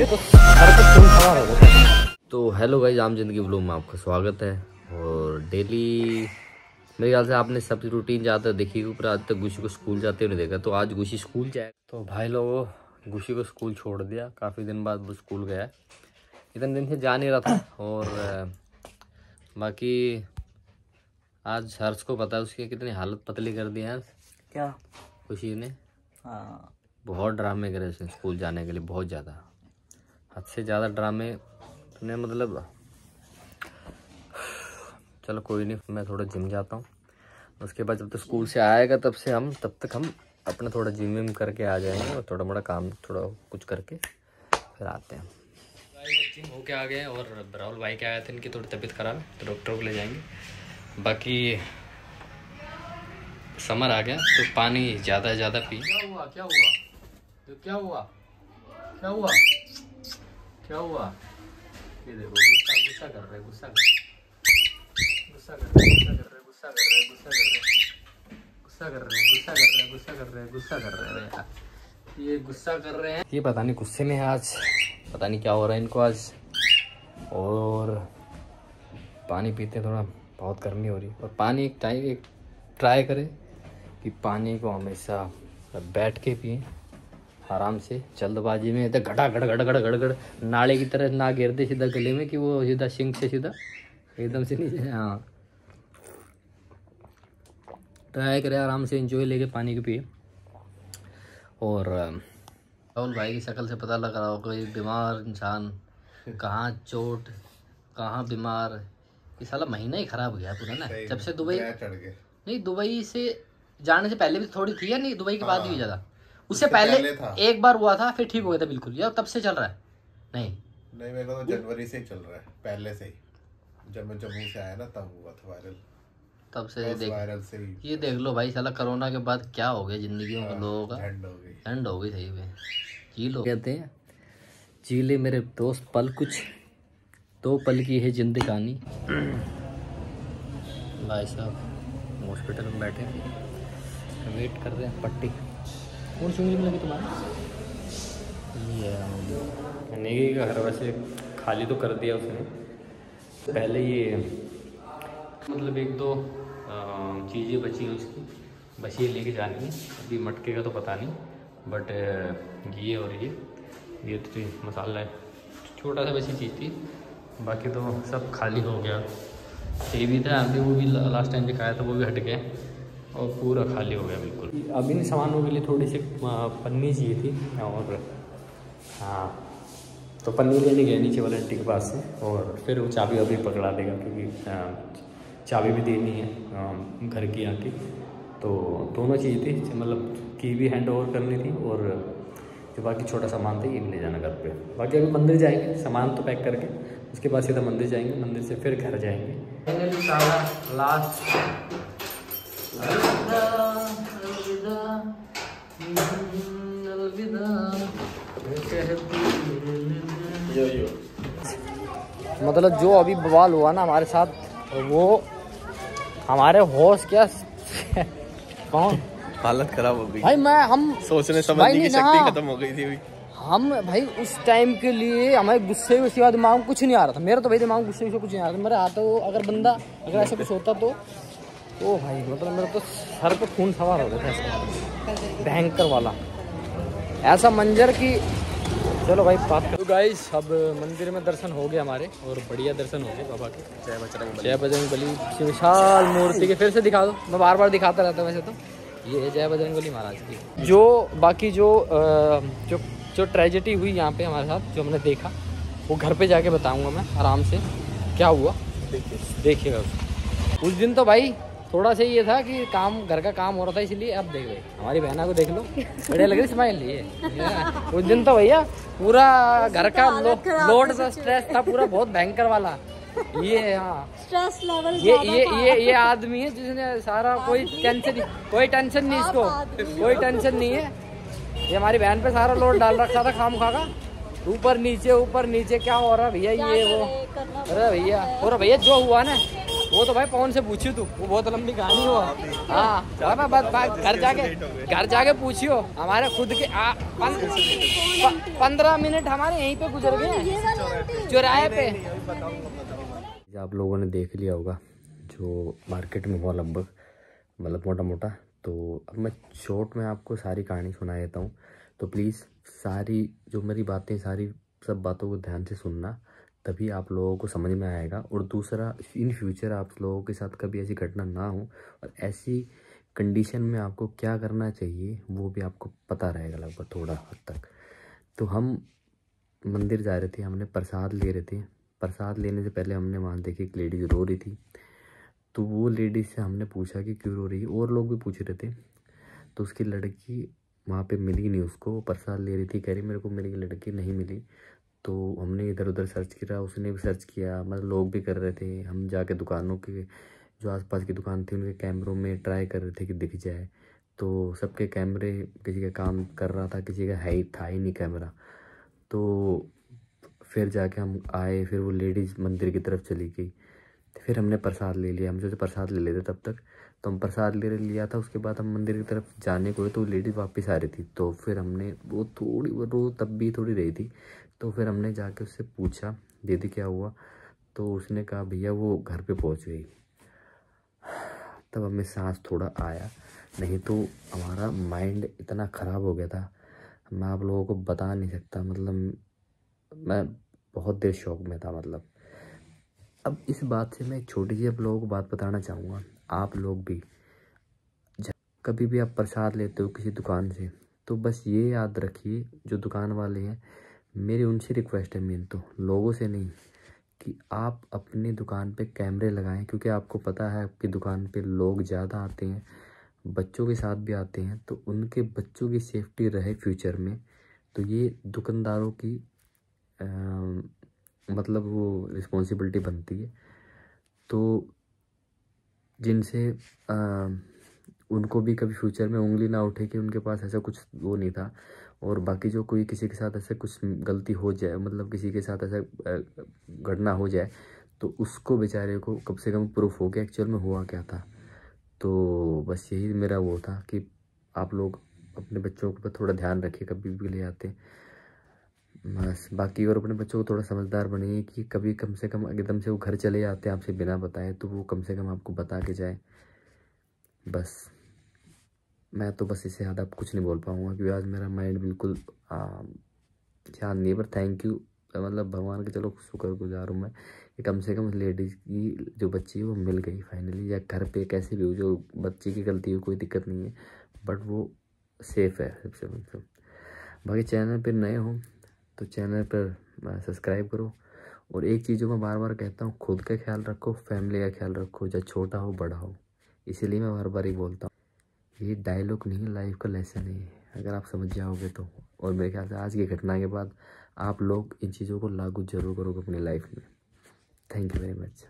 मेरे तो सर पे खून सवार हो गया। तो हेलो गाइस, आम जिंदगी ब्लॉग में आपका स्वागत है। और डेली मेरे ख्याल से आपने सब रूटीन जाता है देखी, ऊपर आज तक गुशी को स्कूल जाते हुए नहीं देखा, तो आज गुशी स्कूल जाए। तो भाई लोगों, गुशी को स्कूल छोड़ दिया, काफ़ी दिन बाद वो स्कूल गया है। इतने दिन से जा नहीं रहा था। और बाकी आज हर्ष को पता है उसकी कितनी हालत पतली कर दी है क्या खुशी ने। हाँ, बहुत ड्रामे करे उसने स्कूल जाने के लिए, बहुत ज़्यादा, हद से ज़्यादा ड्रामे ने, मतलब चलो कोई नहीं, मैं थोड़ा जिम जाता हूँ। उसके बाद जब तक स्कूल से आएगा तब तक हम अपना थोड़ा जिम विम करके आ जाएंगे और थोड़ा मोड़ा काम थोड़ा कुछ करके फिर आते हैं। जिम होके आ गए और राहुल भाई के आए थे, इनकी थोड़ी तबीयत खराब है तो डॉक्टर को ले जाएंगे। बाकी समर आ गया तो पानी ज़्यादा से ज़्यादा पी। क्या हुआ क्या हुआ क्या हुआ क्या हुआ क्या हुआ? ये देखो गुस्सा कर रहे, गुस्सा कर रहे हैं। ये गुस्सा कर रहे हैं, ये पता नहीं गुस्से में है आज, पता नहीं क्या हो रहा है इनको आज। और पानी पीते थोड़ा बहुत गर्मी हो रही है। और पानी एक ट्राई करें कि पानी को हमेशा बैठ के पिए, आराम से, जल्दबाजी में इधर घड़ा घड़ घड़ घड़ घड़ घड़ नाले की तरह ना गिर दे सीधा गले में कि वो सीधा सिंक से सीधा एकदम से नीचे। हाँ, ट्राई करें आराम से एंजॉय लेके पानी को पिए। और राहुल भाई की शक्ल से पता लग रहा होगा ये बीमार इंसान, कहाँ चोट कहाँ बीमार। ये साला महीना ही खराब गया पूरा ना, जब से दुबई नहीं, दुबई से जाने से पहले भी थोड़ी थी या नहीं, दुबई के बाद भी ज़्यादा। उससे पहले एक बार हुआ था, फिर ठीक हो गया था बिल्कुल, या तब से चल रहा है? नहीं मेरे को तो जनवरी से ही चल रहा है, पहले से ही, जब मैं जम्मू से आया ना तब हुआ था वायरल, तब से वायरल से ही। ये देख लो भाई, साला कोरोना के बाद क्या हो गया जिंदगी में लोगों का, एंड हो गई सही में। जी लोग कहते हैं जी ले मेरे दोस्त पल कुछ, 2 पल की है जिंदगानी। भाई साहब हॉस्पिटल में बैठे वेट कर रहे हैं पट्टी। कौन सी उंगली में लगी तुम्हारी? ये नेगी का घर वैसे खाली तो कर दिया उसने पहले। ये मतलब 1-2 चीज़ें बची हैं उसकी, बस ये लेके जानी है। अभी मटके का तो पता नहीं, बट ये और ये तो मसाला है, छोटा सा बसी चीज़ थी, बाकी तो सब खाली हो गया। टीवी था अभी, वो भी लास्ट टाइम दिखाया था, वो भी हट गया और पूरा खाली हो गया बिल्कुल। अभी इन सामानों के लिए थोड़ी सी पन्नी चाहिए थी। और हाँ, तो पन्नी लेने गए नीचे वाले आंटी के पास से, और फिर वो चाबी वाबी पकड़ा देगा, क्योंकि चाबी भी देनी है घर की आके। तो दोनों चाहिए थी, मतलब की भी हैंड ओवर करनी थी, और जो बाकी छोटा सामान था ये भी ले जाना घर पे। बाकी अभी मंदिर जाएंगे, सामान तो पैक करके उसके बाद सीधा मंदिर जाएंगे, मंदिर से फिर घर जाएंगे। लास्ट मतलब जो अभी बवाल हुआ ना हमारे साथ, वो हमारे होश क्या कौन हालत खराब हो गई भाई। हम सोचने समझने की शक्ति खत्म हो गई थी अभी। हम भाई उस टाइम के लिए हमें गुस्से के सिवा दिमाग में कुछ नहीं आ रहा था। मेरा तो भाई दिमाग में गुस्से से कुछ नहीं आ रहा था। मेरा आता हो अगर बंदा अगर ऐसा कुछ होता तो भाई मतलब मेरा तो सर पे खून सवार हो गया था, भयंकर वाला ऐसा मंजर कि चलो भाई बात करो। तो गाइस अब मंदिर में दर्शन हो गए हमारे, और बढ़िया दर्शन हो गए बाबा के। जय बजरंगबली विशाल मूर्ति के, फिर से दिखा दो, मैं बार बार दिखाता रहता हूँ वैसे तो। ये है जय बजरंगबली महाराज की। जो बाकी जो ट्रेजेडी हुई यहाँ पे हमारे साथ, जो हमने देखा, वो घर पे जाके बताऊंगा मैं आराम से क्या हुआ, देखिएगा उस दिन। तो भाई थोड़ा सा ये था कि घर का काम हो रहा था, इसलिए। अब देख भाई हमारी बहना को देख लो, बढ़िया लग रही स्माइल। ये उस दिन तो भैया पूरा घर का लोड था, स्ट्रेस था पूरा बहुत भयंकर वाला। ये हाँ स्ट्रेस लेवल ये आदमी है जिसने सारा, कोई टेंशन नहीं इसको, कोई टेंशन नहीं है। ये हमारी बहन पे सारा लोड डाल रखा था खाम खा का, ऊपर नीचे क्या हो रहा भैया, ये वो। अरे भैया जो हुआ ना वो तो भाई पवन से पूछियो तू, वो बहुत लंबी कहानी हो। हाँ मैं बात घर जाके पूछियो। हमारे खुद के 15 मिनट हमारे यहीं पे गुजर गए चौराहे पे। आप लोगों ने देख लिया होगा जो मार्केट में हुआ लगभग, मतलब मोटा मोटा। तो अब मैं शॉर्ट में आपको सारी कहानी सुना देता हूँ। तो प्लीज़ सारी जो मेरी बातें, सारी सब बातों को ध्यान से सुनना, तभी आप लोगों को समझ में आएगा। और दूसरा, इन फ्यूचर आप लोगों के साथ कभी ऐसी घटना ना हो, और ऐसी कंडीशन में आपको क्या करना चाहिए वो भी आपको पता रहेगा लगभग थोड़ा हद तक। तो हम मंदिर जा रहे थे, हमने प्रसाद ले रहे थे। प्रसाद लेने से पहले हमने वहाँ देखी एक लेडीज़ रो रही थी। तो वो लेडीज़ से हमने पूछा कि क्यों रो रही है, और लोग भी पूछ रहे थे। तो उसकी लड़की वहाँ पे मिली नहीं उसको, वो प्रसाद ले रही थी, कह रही मेरे को मेरी लड़की नहीं मिली। तो हमने इधर उधर सर्च किया, उसने भी सर्च किया, मतलब लोग भी कर रहे थे। हम जाके दुकानों के, जो आसपास की दुकान थी, उनके कैमरों में ट्राई कर रहे थे कि दिख जाए। तो सबके कैमरे, किसी का काम कर रहा था, किसी का था ही नहीं कैमरा। तो फिर जाके हम आए, फिर वो लेडीज़ मंदिर की तरफ चली गई। फिर हमने प्रसाद ले लिया, हम सोचे प्रसाद ले लेते तब तक। तो हम प्रसाद ले लिया था, उसके बाद हम मंदिर की तरफ जाने को, तो लेडीज़ वापस आ रही थी। तो फिर हमने, वो थोड़ी, वो रो तब भी थोड़ी रही थी। तो फिर हमने जाके उससे पूछा दीदी क्या हुआ। तो उसने कहा भैया वो घर पे पहुंच गई। तब हमें सांस थोड़ा आया, नहीं तो हमारा माइंड इतना ख़राब हो गया था, मैं आप लोगों को बता नहीं सकता। मतलब मैं बहुत देर शौक में था। मतलब अब इस बात से मैं एक छोटी सी आप लोगों को बात बताना चाहूँगा। आप लोग भी कभी भी आप प्रसाद लेते हो किसी दुकान से, तो बस ये याद रखिए, जो दुकान वाले हैं, मेरी उनसे रिक्वेस्ट है, मेन तो लोगों से नहीं, कि आप अपनी दुकान पे कैमरे लगाएं। क्योंकि आपको पता है आपकी दुकान पे लोग ज़्यादा आते हैं, बच्चों के साथ भी आते हैं। तो उनके बच्चों की सेफ्टी रहे फ्यूचर में, तो ये दुकानदारों की मतलब वो रिस्पॉन्सिबिलिटी बनती है। तो जिनसे उनको भी कभी फ्यूचर में उंगली ना उठे कि उनके पास ऐसा कुछ वो नहीं था। और बाकी जो कोई किसी के साथ ऐसा कुछ गलती हो जाए, मतलब किसी के साथ ऐसा घटना हो जाए, तो उसको बेचारे को कम से कम प्रूफ हो गया एक्चुअल में हुआ क्या था। तो बस यही मेरा वो था कि आप लोग अपने बच्चों को थोड़ा ध्यान रखिए कभी भी ले आते बस। बाकी और अपने बच्चों को थोड़ा समझदार बनिए कि कभी कम से कम एकदम से वो घर चले जाते हैं आपसे बिना बताए, तो वो कम से कम आपको बता के जाए। बस मैं तो बस इससे ज़्यादा कुछ नहीं बोल पाऊँगा, क्योंकि आज मेरा माइंड बिल्कुल शांत नहीं है। पर थैंक यू, मतलब भगवान के चलो शुक्रगुजार हूँ मैं कि कम से कम लेडीज़ की जो बच्ची है वो मिल गई फाइनली, या घर पे कैसे भी हो, जो बच्ची की गलती हो कोई दिक्कत नहीं है, बट वो सेफ़ है सबसे मतलब। बाकी चैनल पर नए हो तो चैनल पर सब्सक्राइब करो। और एक चीज़ जो मैं बार बार कहता हूँ, खुद का ख्याल रखो, फैमिली का ख्याल रखो, चाहे छोटा हो बड़ा हो। इसीलिए मैं बार बार ही बोलता हूँ, ये डायलॉग नहीं है, लाइफ का लेसन है अगर आप समझ जाओगे तो। और मेरे ख्याल से आज की घटना के बाद आप लोग इन चीज़ों को लागू जरूर करोगे अपनी लाइफ में। Thank you very much.